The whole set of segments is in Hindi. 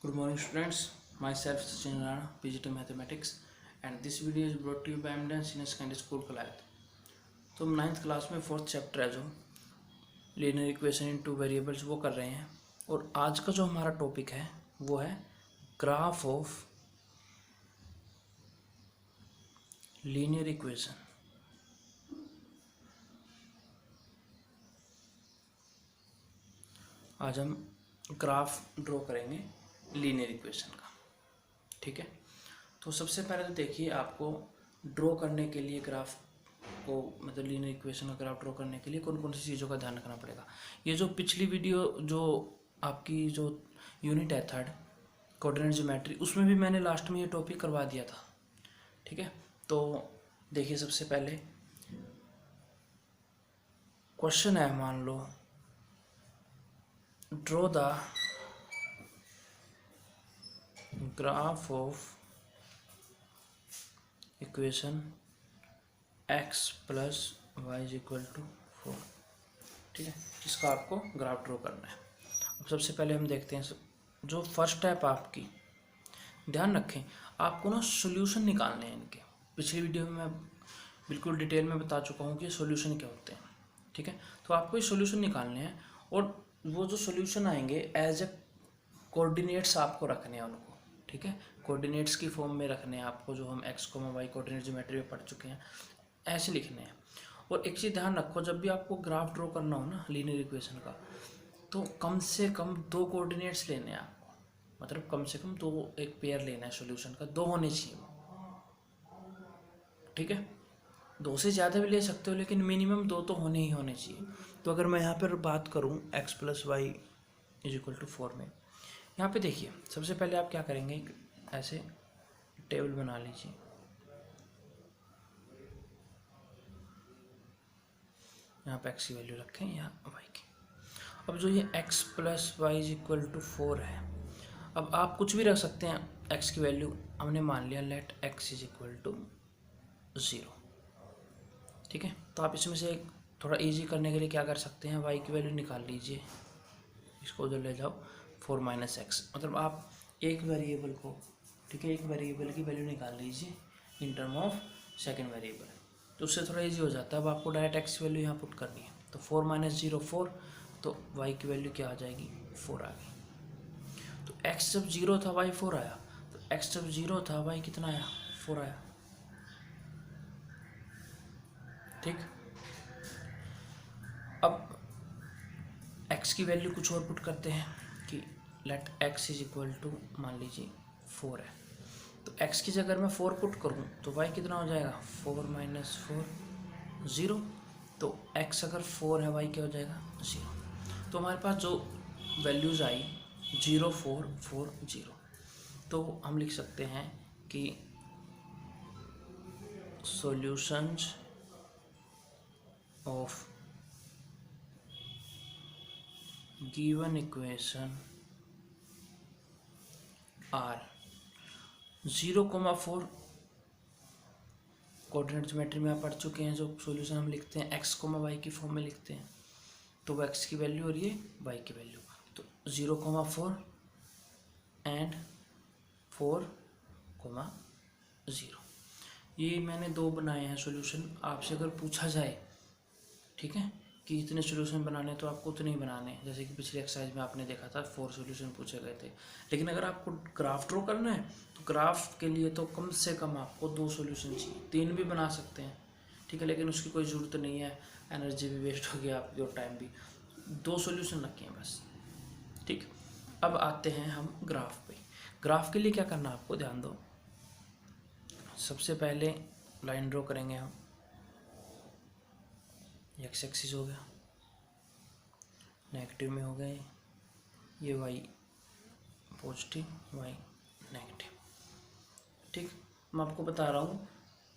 Good morning students, myself Sachin Rana, PGT Mathematics, and this video is brought to you by Amden Senior Secondary School Kalayat। तो हम 9th क्लास में 4th चैप्टर है जो linear equation in two variables वो कर रहे हैं, और आज का जो हमारा टॉपिक है वो है ग्राफ ऑफ लीनियर इक्वेशन। आज हम ग्राफ ड्रॉ करेंगे लीनियर इक्वेशन का, ठीक है। तो सबसे पहले तो देखिए, आपको ड्रॉ करने के लिए ग्राफ को, मतलब लीनियर इक्वेशन का ग्राफ ड्रॉ करने के लिए कौन कौन सी चीज़ों का ध्यान रखना पड़ेगा। ये जो पिछली वीडियो जो आपकी जो यूनिट है 3rd कोऑर्डिनेट ज्योमेट्री, उसमें भी मैंने लास्ट में ये टॉपिक करवा दिया था, ठीक है। तो देखिए, सबसे पहले क्वेश्चन है, मान लो draw the graph of equation x plus y is equal to 4, ठीक है। इसका आपको ग्राफ ड्रॉ करना है। अब सबसे पहले हम देखते हैं जो फर्स्ट स्टेप आपकी, ध्यान रखें आपको ना सॉल्यूशन निकालने हैं इनके। पिछली वीडियो में मैं बिल्कुल डिटेल में बता चुका हूँ कि सॉल्यूशन क्या होते हैं, ठीक है। तो आपको ये सॉल्यूशन निकालने हैं, और वो जो सॉल्यूशन आएंगे एज ए कोऑर्डिनेट्स आपको रखने हैं उनको, ठीक है। कोऑर्डिनेट्स की फॉर्म में रखने हैं आपको, जो हम x, y कोऑर्डिनेट ज्योमेट्री में पढ़ चुके हैं, ऐसे लिखने हैं। और एक चीज़ ध्यान रखो, जब भी आपको ग्राफ ड्रॉ करना हो ना लीनियर इक्वेशन का, तो कम से कम 2 कोऑर्डिनेट्स लेने हैं आपको, मतलब कम से कम 2, एक पेयर लेना है सॉल्यूशन का, 2 होने चाहिए, ठीक है। 2 से ज़्यादा भी ले सकते हो, लेकिन मिनिमम 2 तो होने ही होने चाहिए। तो अगर मैं यहाँ पर बात करूँ x plus y is equal to 4 में, यहाँ पे देखिए सबसे पहले आप क्या करेंगे, ऐसे टेबल बना लीजिए। यहाँ पे x की वैल्यू रखें, यहाँ y की। अब जो ये x plus y is equal to 4 है, अब आप कुछ भी रख सकते हैं x की वैल्यू। हमने मान लिया let x is equal to 0, ठीक है। तो आप इसमें से थोड़ा इजी करने के लिए क्या कर सकते हैं, y की वैल्यू निकाल लीजिए, इसको उधर ले जाओ, 4 माइनस एक्स, मतलब आप एक वेरिएबल को, ठीक है, एक वेरिएबल की वैल्यू निकाल लीजिए in term of second variable, तो उससे थोड़ा इजी हो जाता है। अब आपको डायरेक्ट एक्स की वैल्यू यहाँ पुट करनी है, तो 4 माइनस 0 4, तो वाई की वैल्यू क्या आ जाएगी, 4 आ गई। तो एक्स जब 0 था वाई 4 आया, तो एक्स जब 0 था वाई कितना आया, 4 आया, ठीक। अब x की वैल्यू कुछ और पुट करते हैं कि let x is equal to, मान लीजिए 4 है, तो x की जगह मैं 4 पुट करूँ तो y कितना हो जाएगा, 4 माइनस 4 0, तो x अगर 4 है y क्या हो जाएगा, 0। तो हमारे पास जो वैल्यूज़ आई 0 4 4 0, तो हम लिख सकते हैं कि solutions of given equation are 0,4 coordinate geometry में आप पढ़ चुके हैं। जो सॉल्यूशन हम लिखते हैं x, y की फॉर्म में लिखते हैं, तो वो x की वैल्यू और ये y की वैल्यू, तो 0,4 एंड 4,0। ये मैंने 2 बनाए हैं सॉल्यूशन। आपसे अगर पूछा जाए, ठीक है, कि इतने सॉल्यूशन बनाने, तो आपको उतने ही बनाने हैं। जैसे कि पिछले एक्सरसाइज में आपने देखा था 4 सॉल्यूशन पूछे गए थे, लेकिन अगर आपको ग्राफ ड्रॉ करना है तो ग्राफ के लिए तो कम से कम आपको 2 सॉल्यूशन चाहिए, 3 भी बना सकते हैं, ठीक है, लेकिन उसकी कोई ज़रूरत नहीं है, एनर्जी भी वेस्ट हो गया आपकी और टाइम भी। 2 सॉल्यूशन रखें बस, ठीक। अब आते हैं हम ग्राफ पे। ग्राफ के लिए क्या करना है आपको, ध्यान दो। सबसे पहले लाइन ड्रॉ करेंगे हम, एक्स एक्सिस हो गया, नेगेटिव में हो गए, ये वाई पॉजिटिव, वाई नेगेटिव, ठीक। मैं आपको बता रहा हूँ,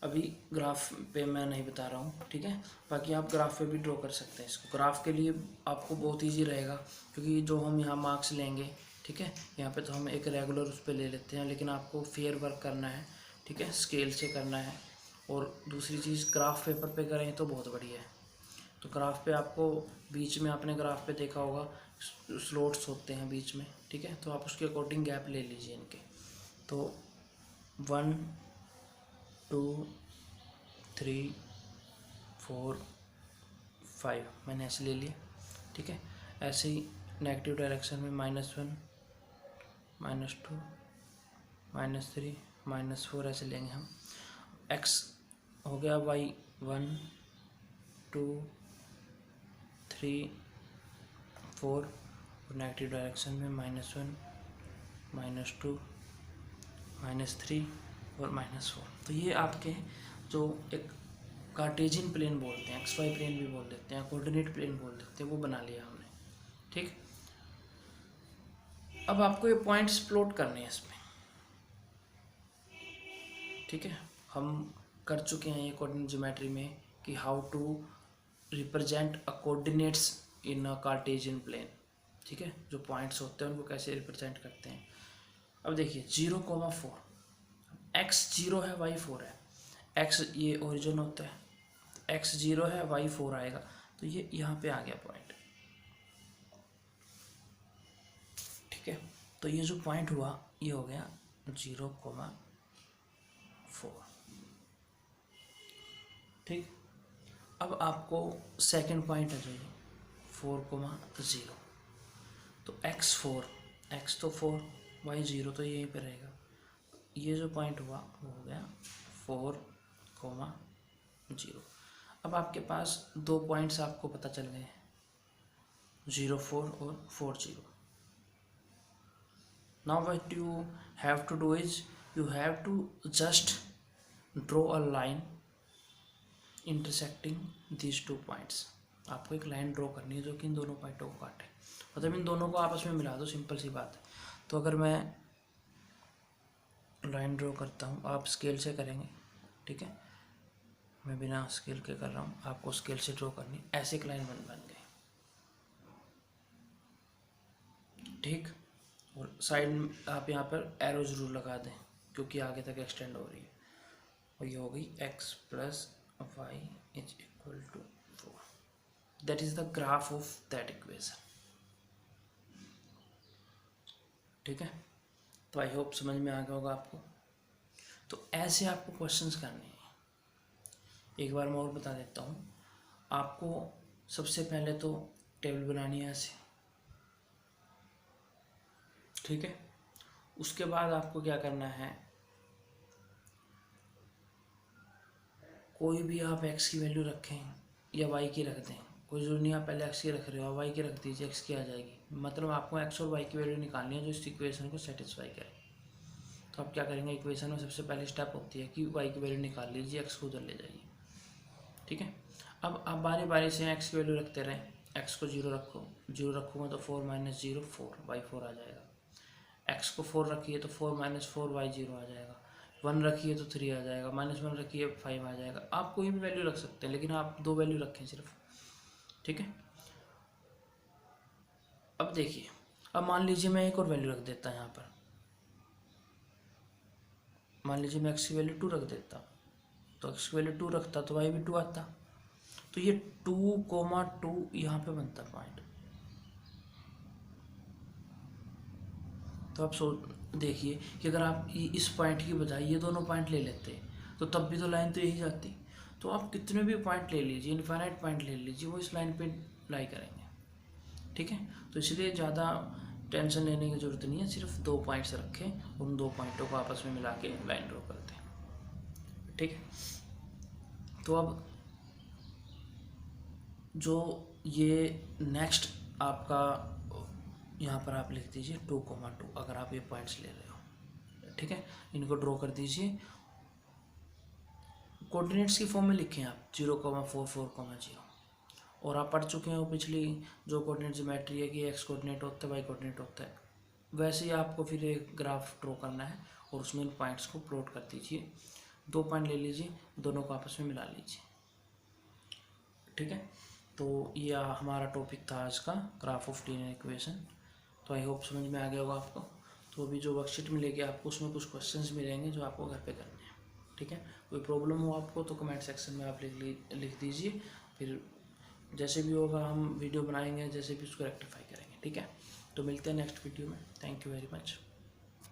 अभी ग्राफ पे मैं नहीं बता रहा हूँ, ठीक है। बाकी आप ग्राफ पे भी ड्रॉ कर सकते हैं इसको। ग्राफ के लिए आपको बहुत इजी रहेगा, क्योंकि जो हम यहाँ मार्क्स लेंगे, ठीक है, यहाँ पे तो हम एक रेगुलर उस पर ले लेते हैं, लेकिन आपको फेयर वर्क करना है, ठीक है, स्केल से करना है। और दूसरी चीज़, ग्राफ पेपर पे करें तो बहुत बढ़िया है। तो ग्राफ पे आपको बीच में, आपने ग्राफ पे देखा होगा स्लॉट्स होते हैं बीच में, ठीक है, तो आप उसके अकॉर्डिंग गैप ले लीजिए इनके। तो 1 2 3 4 5 मैंने ऐसे ले लिया, ठीक है। ऐसे ही नेगेटिव डायरेक्शन में -1 -2 -3 -4 ऐसे लेंगे हम। x हो गया y 1 2 3 4 और नेगेटिव डायरेक्शन में -1 -2 -3 और -4। तो ये आपके जो एक कार्टेशियन प्लेन बोलते हैं, XY प्लेन भी बोल देते हैं, कोऑर्डिनेट प्लेन बोल देते हैं, वो बना लिया हमने, ठीक। अब आपको ये पॉइंट्स प्लॉट करने हैं इसमें, ठीक है। हम कर चुके हैं ये कोऑर्डिनेट ज्योमेट्री में कि how to represent a coordinates in a Cartesian plane, ठीक है। जो पॉइंट्स होते हैं उनको कैसे रिप्रेजेंट करते हैं। अब देखिए 0,4, x 0 है, y 4 है, x ये ओरिजिन होता है, x 0 है, y 4 आएगा, तो ये यहाँ पे आ गया पॉइंट, ठीक है। तो ये जो पॉइंट हुआ ये हो गया 0,4, ठीक। अब आपको सेकंड पॉइंट आ जाइए 4,0, तो x तो 4 y 0 तो यहीं पे रहेगा। ये जो पॉइंट हुआ वो हो गया 4,0। अब आपके पास दो पॉइंट्स आपको पता चल गए हैं, 0,4 और 4,0। Now what you have to do is you have to just draw a line intersecting these two points. आपको एक लाइन ड्रॉ करनी है जो कि इन दोनों पॉइंटों को काटे, मतलब इन दोनों को आपस में मिला दो, सिंपल सी बात है। तो अगर मैं लाइन ड्रॉ करता हूँ, आप स्केल से करेंगे, ठीक है, मैं बिना स्केल के कर रहा हूँ, आपको स्केल से ड्रॉ करनी, ऐसे एक लाइन बन गई, ठीक। और साइड में आप यहाँ पर एरो जरूर लगा दें क्योंकि आगे तक एक्सटेंड हो रही है, और ये हो गई x + y = 4। That is the graph of that equation, ठीक है। तो आई होप समझ में आ गया होगा आपको। तो ऐसे आपको क्वेश्चंस करने हैं। एक बार मैं और बता देता हूँ आपको। सबसे पहले तो टेबल बनानी है ऐसे, ठीक है। उसके बाद आपको क्या करना है, कोई भी आप x की वैल्यू रखें या y की रख दें, कोई जरूरी नहीं आप पहले x की रख रहे हो, y की रख दीजिए, x की आ जाएगी। मतलब आपको x और y की वैल्यू निकालनी है जो इस इक्वेशन को सेटिस्फाई करे। तो आप क्या करेंगे, इक्वेशन में सबसे पहले स्टेप होती है कि y की वैल्यू निकाल लीजिए, x को उधर ले जाइए, ठीक है। अब आप बारी बारी से x की वैल्यू रखते रहें, x को 0 रखो, 0 रखूँगा तो 4 - 0 4 y 4 आ जाएगा। x को 4 रखिए तो 4 - 4 y 0 आ जाएगा। 1 रखिए तो 3 आ जाएगा, -1 रखिए 5 आ जाएगा। आप कोई भी वैल्यू रख सकते हैं, लेकिन आप दो वैल्यू रखें सिर्फ, ठीक है। अब देखिए, अब मान लीजिए मैं एक और वैल्यू रख देता यहाँ पर, मान लीजिए मैं x की वैल्यू 2 रख देता, तो x की वैल्यू 2 रखता तो y भी 2 आता। तो ये 2,2 यहाँ पे बनता पॉइंट। तो आप देखिए कि अगर आप इस पॉइंट की बजाय ये दोनों पॉइंट ले लेते तो तब भी तो लाइन तो यही जाती। तो आप कितने भी पॉइंट ले लीजिए, इनफाइनाइट पॉइंट ले लीजिए, वो इस लाइन पे लाई करेंगे, ठीक है। तो इसलिए ज़्यादा टेंशन लेने की ज़रूरत नहीं है, सिर्फ दो पॉइंट्स रखें, उन दो पॉइंटों को आपस में मिला के लाइन ड्रॉ करते हैं, ठीक है। तो अब जो ये नेक्स्ट आपका यहाँ पर आप लिख दीजिए 2,2 अगर आप ये पॉइंट्स ले रहे हो, ठीक है। इनको ड्रॉ कर दीजिए, कोऑर्डिनेट्स की फॉर्म में लिखें आप 0,4 4,0। और आप पढ़ चुके हैं वो पिछली जो कोऑर्डिनेट ज्योमेट्री है कि एक्स कोऑर्डिनेट होता है, वाई कोऑर्डिनेट होता है। वैसे ही आपको फिर एक ग्राफ ड्रॉ करना है और उसमें इन पॉइंट्स को प्लॉट कर दीजिए। दो पॉइंट ले लीजिए, दोनों को आपस में मिला लीजिए, ठीक है। तो ये हमारा टॉपिक था आज का, ग्राफ ऑफ लीनियर इक्वेशन। तो आई होप समझ में आ गया होगा आपको। तो अभी जो वर्कशीट मिलेगी आपको, उसमें कुछ क्वेश्चंस मिलेंगे जो आपको घर पे करने हैं, ठीक है। कोई प्रॉब्लम हो आपको तो कमेंट सेक्शन में आप लिख दीजिए, फिर जैसे भी होगा हम वीडियो बनाएंगे, जैसे भी उसको रेक्टिफाई करेंगे। ठीक है। तो मिलते हैं नेक्स्ट वीडियो में। Thank you very much.